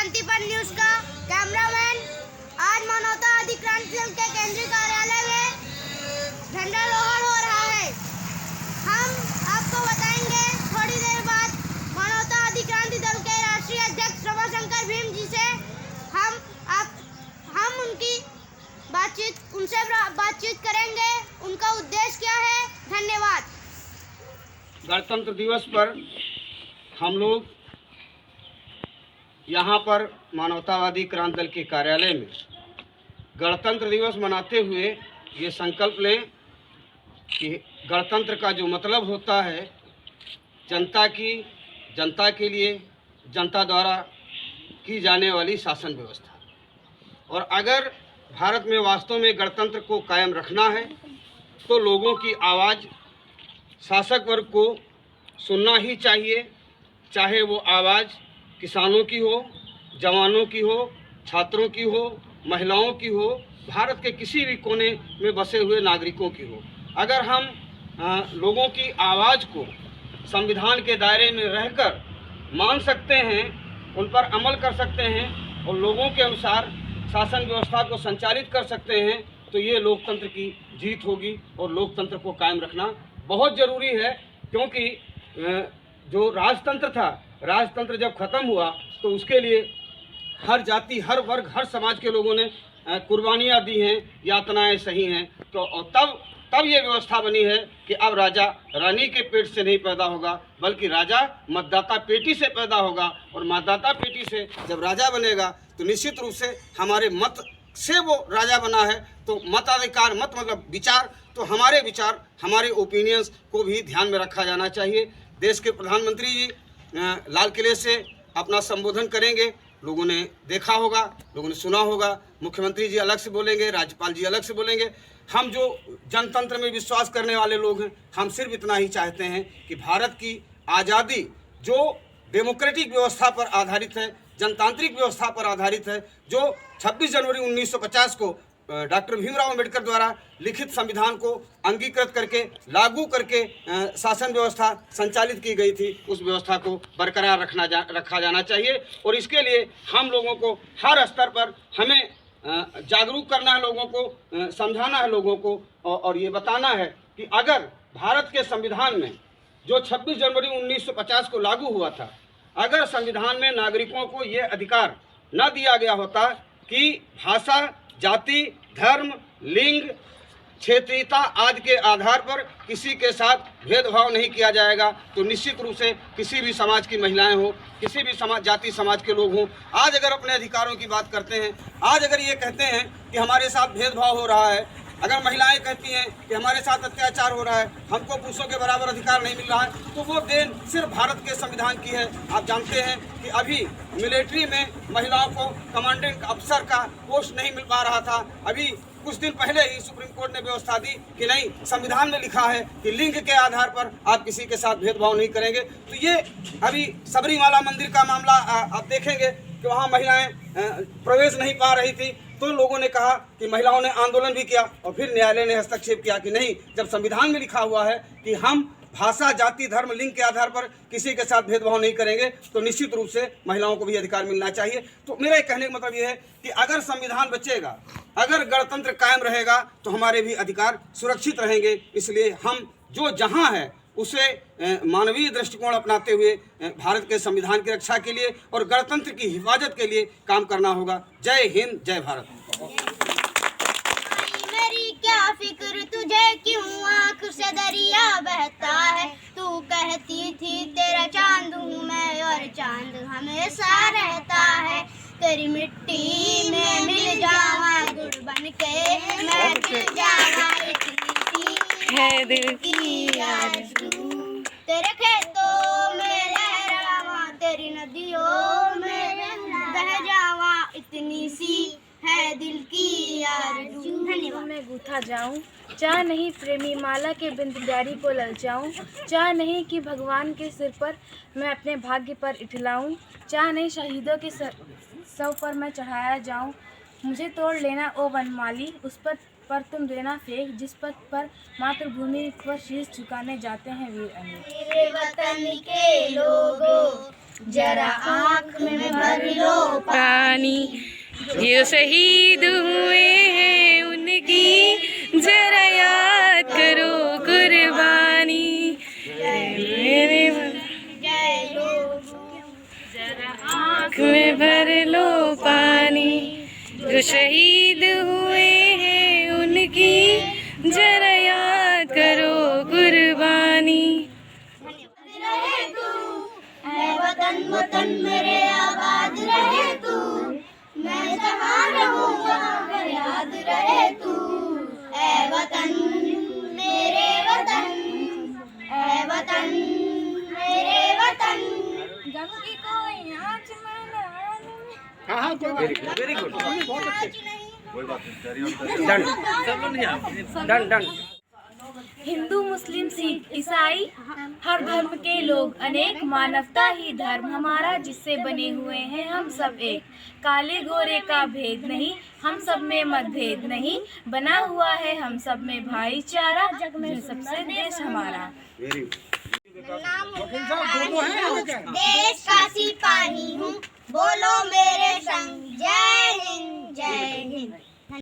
क्रांति पर न्यूज का कैमरामैन। आज मानवता क्रांति दल के केंद्रीय कार्यालय में झंडारोहण हो रहा है। हम आपको बताएंगे थोड़ी देर बाद मानवता क्रांति दल के राष्ट्रीय अध्यक्ष रमाशंकर भीम जी से हम उनसे बातचीत करेंगे। उनका उद्देश्य क्या है? धन्यवाद। गणतंत्र दिवस पर हम लोग यहाँ पर मानवतावादी क्रांति दल के कार्यालय में गणतंत्र दिवस मनाते हुए ये संकल्प लें कि गणतंत्र का जो मतलब होता है जनता के लिए जनता द्वारा की जाने वाली शासन व्यवस्था, और अगर भारत में वास्तव में गणतंत्र को कायम रखना है तो लोगों की आवाज़ शासक वर्ग को सुनना ही चाहिए, चाहे वो आवाज़ किसानों की हो, जवानों की हो, छात्रों की हो, महिलाओं की हो, भारत के किसी भी कोने में बसे हुए नागरिकों की हो। अगर हम लोगों की आवाज़ को संविधान के दायरे में रहकर मान सकते हैं, उन पर अमल कर सकते हैं और लोगों के अनुसार शासन व्यवस्था को संचालित कर सकते हैं, तो ये लोकतंत्र की जीत होगी। और लोकतंत्र को कायम रखना बहुत ज़रूरी है, क्योंकि जो राजतंत्र था, राजतंत्र जब ख़त्म हुआ तो उसके लिए हर जाति, हर वर्ग, हर समाज के लोगों ने कुर्बानियाँ दी हैं, यातनाएं सही हैं। तो तब ये व्यवस्था बनी है कि अब राजा रानी के पेट से नहीं पैदा होगा, बल्कि राजा मतदाता पेटी से पैदा होगा। और मतदाता पेटी से जब राजा बनेगा तो निश्चित रूप से हमारे मत से वो राजा बना है, तो मताधिकार, मत मतलब विचार, तो हमारे विचार, हमारे ओपिनियंस को भी ध्यान में रखा जाना चाहिए। देश के प्रधानमंत्री जी लाल किले से अपना संबोधन करेंगे, लोगों ने देखा होगा, लोगों ने सुना होगा। मुख्यमंत्री जी अलग से बोलेंगे, राज्यपाल जी अलग से बोलेंगे। हम जो जनतंत्र में विश्वास करने वाले लोग हैं, हम सिर्फ इतना ही चाहते हैं कि भारत की आज़ादी जो डेमोक्रेटिक व्यवस्था पर आधारित है, जनतांत्रिक व्यवस्था पर आधारित है, जो 26 जनवरी 1950 को डॉक्टर भीमराव अम्बेडकर द्वारा लिखित संविधान को अंगीकृत करके लागू करके शासन व्यवस्था संचालित की गई थी, उस व्यवस्था को बरकरार रखा जाना चाहिए। और इसके लिए हम लोगों को हर स्तर पर हमें जागरूक करना है, लोगों को समझाना है, लोगों को, और ये बताना है कि अगर भारत के संविधान में जो 26 जनवरी 1950 को लागू हुआ था, अगर संविधान में नागरिकों को ये अधिकार न दिया गया होता कि भाषा, जाति, धर्म, लिंग, क्षेत्रीयता आदि के आधार पर किसी के साथ भेदभाव नहीं किया जाएगा, तो निश्चित रूप से किसी भी समाज की महिलाएं हो, किसी भी जाति समाज के लोग हों, आज अगर अपने अधिकारों की बात करते हैं, आज अगर ये कहते हैं कि हमारे साथ भेदभाव हो रहा है, अगर महिलाएं कहती हैं कि हमारे साथ अत्याचार हो रहा है, हमको पुरुषों के बराबर अधिकार नहीं मिल रहा है, तो वो देन सिर्फ भारत के संविधान की है। आप जानते हैं कि अभी मिलिट्री में महिलाओं को कमांडेंट अफसर का पोस्ट नहीं मिल पा रहा था। अभी कुछ दिन पहले ही सुप्रीम कोर्ट ने व्यवस्था दी कि नहीं, संविधान में लिखा है कि लिंग के आधार पर आप किसी के साथ भेदभाव नहीं करेंगे। तो ये अभी सबरीमाला मंदिर का मामला आप देखेंगे कि वहाँ महिलाएं प्रवेश नहीं पा रही थी, तो लोगों ने कहा कि महिलाओं ने आंदोलन भी किया और फिर न्यायालय ने हस्तक्षेप किया कि नहीं, जब संविधान में लिखा हुआ है कि हम भाषा, जाति, धर्म, लिंग के आधार पर किसी के साथ भेदभाव नहीं करेंगे, तो निश्चित रूप से महिलाओं को भी अधिकार मिलना चाहिए। तो मेरा कहने का मतलब ये है कि अगर संविधान बचेगा, अगर गणतंत्र कायम रहेगा, तो हमारे भी अधिकार सुरक्षित रहेंगे। इसलिए हम जो जहाँ है उसे मानवीय दृष्टिकोण अपनाते हुए भारत के संविधान की रक्षा के लिए और गणतंत्र की हिफाजत के लिए काम करना होगा। जय हिंद, जय भारत। मेरी क्या फिक्र तुझे, क्यों आँख से दरिया बहता है। तू कहती थी तेरा चांद हूँ मैं और चांद हमेशा रहता है। तेरी मिट्टी में मिल जावा गुड़ बन के मैं खिल जावा, इतनी सी है दिल की आरज़ू। तेरे खेतों में लहरावा, तेरी नदियों में बह जावा, इतनी सी है दिल की आरज़ू। धन्यवाद। मैं गूथा जाऊं, चाह नहीं प्रेमी माला के बिंद प्यारी को ललचाऊं, चाह नहीं कि भगवान के सिर पर मैं अपने भाग्य पर इठलाऊं, चाह नहीं शहीदों के सर पर मैं चढ़ाया जाऊं। मुझे तोड़ लेना ओ वनमाली, उस पर तुम देना फेंक, जिस पथ पर मातृभूमि पर शीश झुकाने जाते हैं वीर अमीर। मेरे वतन के लोगों, जरा आँख में भर लो पानी, जो शहीद हुए हैं उनकी जरा याद करो कुर्बानी। जय लोग जरा आँख में भर लो पानी, जो शहीद हुए हैं उनकी जरा याद करो कुर्बानी। रहे तू ऐ वतन वतन मेरे आबाद रहे तू, मैं जहाँ रहूँगा याद रहे तू। ऐ वतन मेरे वतन, ऐ वतन मेरे वतन। जब की कोई आँच में न वेरी गुड डन। हिंदू, मुस्लिम, सिख, ईसाई, हर धर्म के लोग अनेक, मानवता ही धर्म हमारा जिससे बने हुए हैं हम सब एक। काले गोरे का भेद नहीं, हम सब में मतभेद नहीं, बना हुआ है हम सब में भाईचारा, जग में सबसे देश हमारा। देश का सिपाही हूँ, बोलो मेरे